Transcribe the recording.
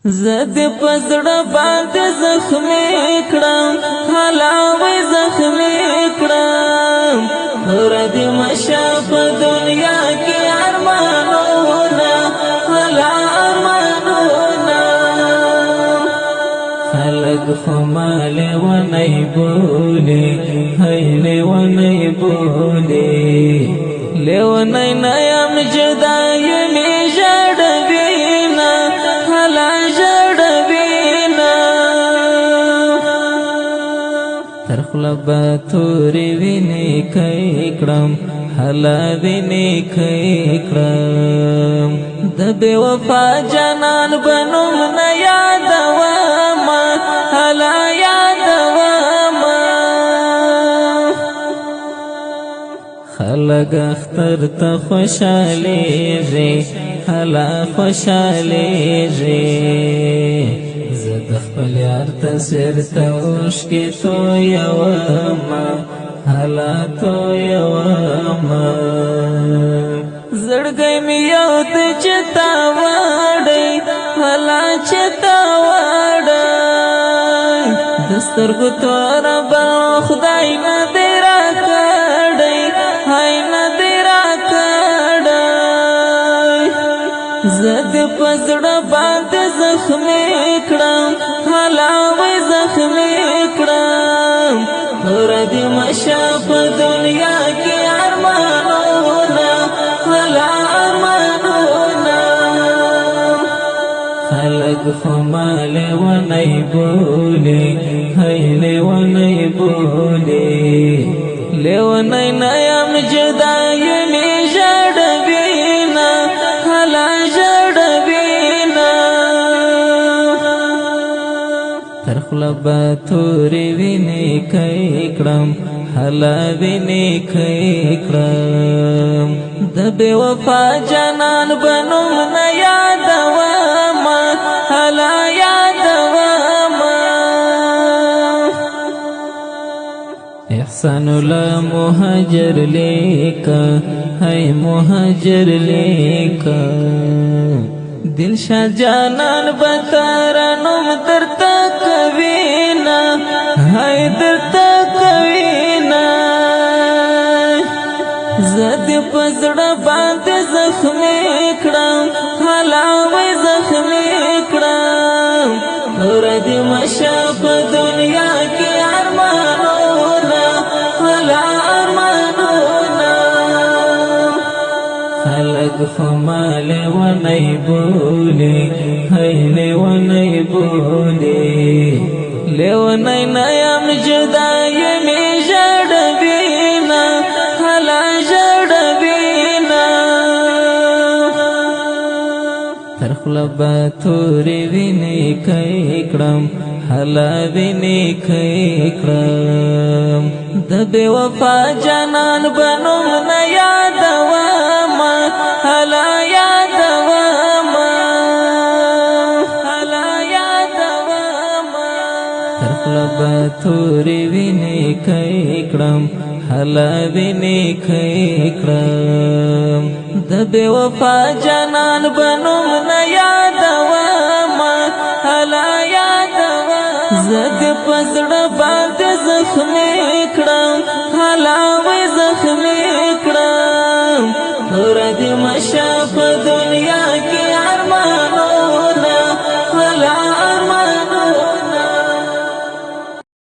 زد پزړه باندې زخمي کړم حلاوي زخمي کړم ورد مشه په دنیا کې ارمانونه حلا ارمانونه خلق خمال ونی بولی هیلی ونی بولی لیونی نیم جدای می جڑوینا حلا جڑوینا ترخلبا توری وینی کئی کرم حلا وینی کئی کرم دبی وفا جانان بنوم نیادواما حلا یادواما خلق اختر تا خوشالی ری حلا خوشالی ری زد خپل یار تا سر تا اوشکی تو یواما حلا تو یواما زړګی می یو ته چتا وړی حلا چتا وړی دسترګو تور به خدای نه دی را کړی هاي نه دی را کړی زد پزړه باندې زخمي کړم حلاوي زخمي کړم ورد مشه په دنیا کې ارمانونه حلا ارمانونه خلق خمال ونی بولی هیلی ونی بولی لیونی نیم جدای می جڑوینا حلا جڑوینا ترخلبا توری وینی کئی کرم حلا وینی کئی کرم دبی وفا جانان بنوم نیادواما حلا یادواما احسان الله مهاجر لیکا ہے مهاجر لیکا دل شاه جانان بتارنم درتا کوینا ہے درتا کوینا زد پزړه باندې زخمي کړم حلاوي زخمي کړم ورد مشه په دنیا کې ارمانونه حلا ارمانونه خلق خمال ونی بولی هیلی ونی بولی لیونی نیم جدای می جڑوینا حلا جڑوینا ترخلبا توری وینی کئی کرم حلا وینی کئی کرم دبی وفا جانان بنوم نیادواما حلا یادواما حلا یادواما ترخلبا توری وینی کئی کرم حلا وینی کئی کرم دبی وفا جانان بنوم نیادواما حلا یادواما زد پزړه باندې زخمي کړم